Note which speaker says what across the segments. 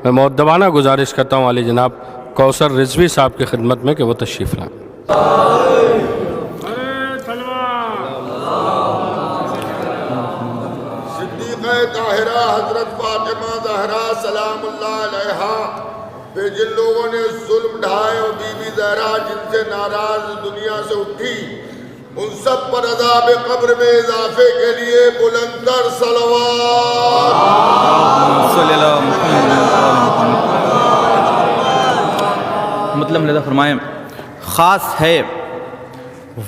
Speaker 1: میں مؤدبانہ گزارش کرتا ہوں عالی جناب کوثر رضوی صاحب کی خدمت میں کہ وہ تشریف لائیں۔
Speaker 2: صدیقہ طاہرہ حضرت فاطمہ زہرا سلام اللہ علیہا پہ جن لوگوں نے ظلم ڈھائے اور بی بی زہرا جن سے ناراض دنیا سے اٹھی، ان سب پر عذاب قبر میں اضافے کے لیے بلند تر صلوات۔
Speaker 3: صلی اللہ مطلب لذا فرمائیں، خاص ہے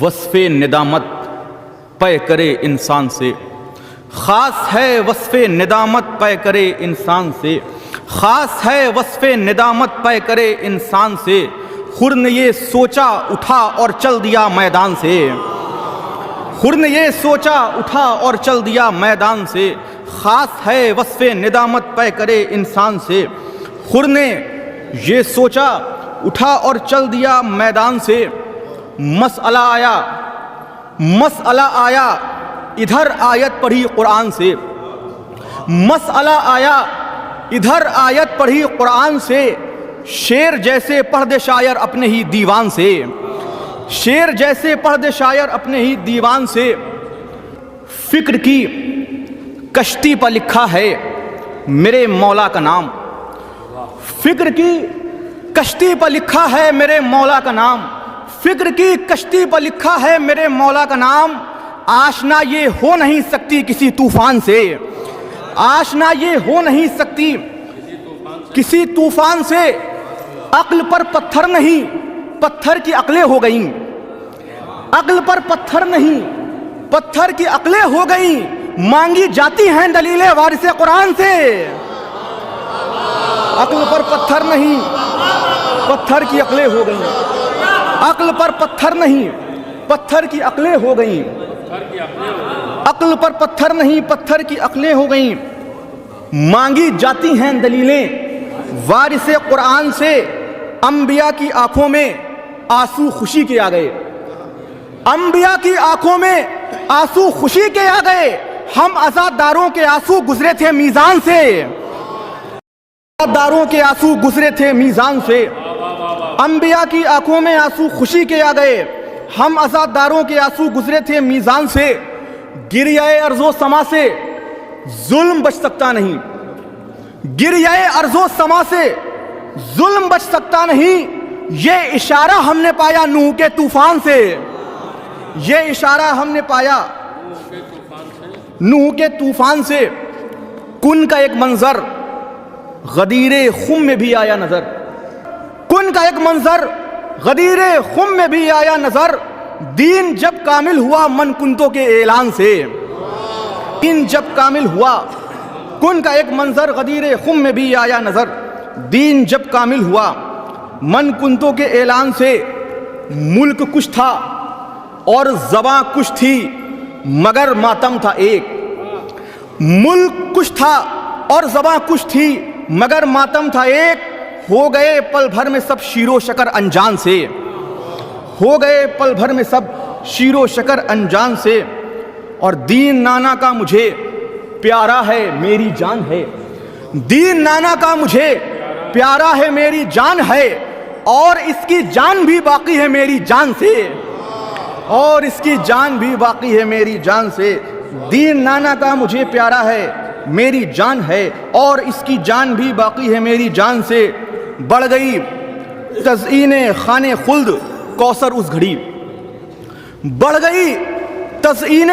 Speaker 3: وصف ندامت پے کرے انسان سے، خاص ہے وصف ندامت پے کرے انسان سے، خاص ہے وصف ندامت پے کرے انسان سے، خور نے یہ سوچا اٹھا اور چل دیا میدان سے، خور نے یہ سوچا اٹھا اور چل دیا میدان سے، خاص ہے وصف ندامت پے کرے انسان سے، خور نے یہ سوچا اٹھا اور چل دیا میدان سے، مسئلہ آیا ادھر آیت پڑھی قرآن سے، مسئلہ آیا ادھر آیت پڑھی قرآن سے، شعر جیسے پڑھ دے شاعر اپنے ہی دیوان سے، شعر جیسے پڑھ دے شاعر اپنے ہی دیوان سے، فکر کی کشتی پر لکھا ہے میرے مولا کا نام، فکر کی کشتی پر لکھا ہے میرے مولا کا نام، فکر کی کشتی پر لکھا ہے میرے مولا کا نام، آشنا یہ ہو نہیں سکتی کسی طوفان سے، آشنا یہ ہو نہیں سکتی کسی طوفان سے، عقل پر پتھر نہیں پتھر کی عقلیں ہو گئیں، عقل پر پتھر نہیں پتھر کی عقلیں ہو گئیں، مانگی جاتی ہیں دلیلیں وارث قرآن سے، عقل پر پتھر نہیں پتھر کی عقلیں ہو گئیں، عقل پر پتھر نہیں پتھر کی عقلیں ہو گئیں، عقل پر پتھر نہیں پتھر کی عقلیں ہو گئیں، مانگی جاتی ہیں دلیلیں وارث قرآن سے، انبیاء کی آنکھوں میں آنسو خوشی کے آ گئے، انبیاء کی آنکھوں میں آنسو خوشی کے آ گئے، ہم عزاداروں کے آنسو گزرے تھے میزان سے، عزاداروں کے آنسو گزرے تھے میزان سے، انبیاء کی آنکھوں میں آنسو خوشی کے آ گئے، ہم عزاداروں کے آنسو گزرے تھے میزان سے، گریہ ارض و سما سے ظلم بچ سکتا نہیں، گریہ ارض و سما سے ظلم بچ سکتا نہیں، یہ اشارہ ہم نے پایا نوح کے طوفان سے، یہ اشارہ ہم نے پایا نوح کے طوفان سے، کن کا ایک منظر غدیر خم میں بھی آیا نظر، کن کا ایک منظر غدیر خم میں بھی آیا نظر، دین جب کامل ہوا من کنتوں کے اعلان سے، دین جب کامل ہوا، کن کا ایک منظر غدیر خم میں بھی آیا نظر، دین جب کامل ہوا من کنتوں کے اعلان سے، ملک کچھ تھا اور زباں کچھ تھی مگر ماتم تھا ایک، ملک کچھ تھا اور زباں کچھ تھی مگر ماتم تھا ایک، ہو گئے پل بھر میں سب شیر و شکر انجان سے، ہو گئے پل بھر میں سب شیر و شکر انجان سے، اور دین نانا کا مجھے پیارا ہے میری جان ہے، دین نانا کا مجھے پیارا ہے میری جان ہے، اور اس کی جان بھی باقی ہے میری جان سے، اور اس کی جان بھی باقی ہے میری جان سے، دین نانا کا مجھے پیارا ہے میری جان ہے، اور اس کی جان بھی باقی ہے میری جان سے، بڑھ گئی تزئین خانے خلد کوثر اس گھڑی، بڑھ گئی تزئین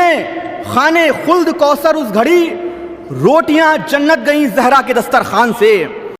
Speaker 3: خانے خلد کوثر اس گھڑی، روٹیاں جنت گئیں زہرا کے دسترخوان سے،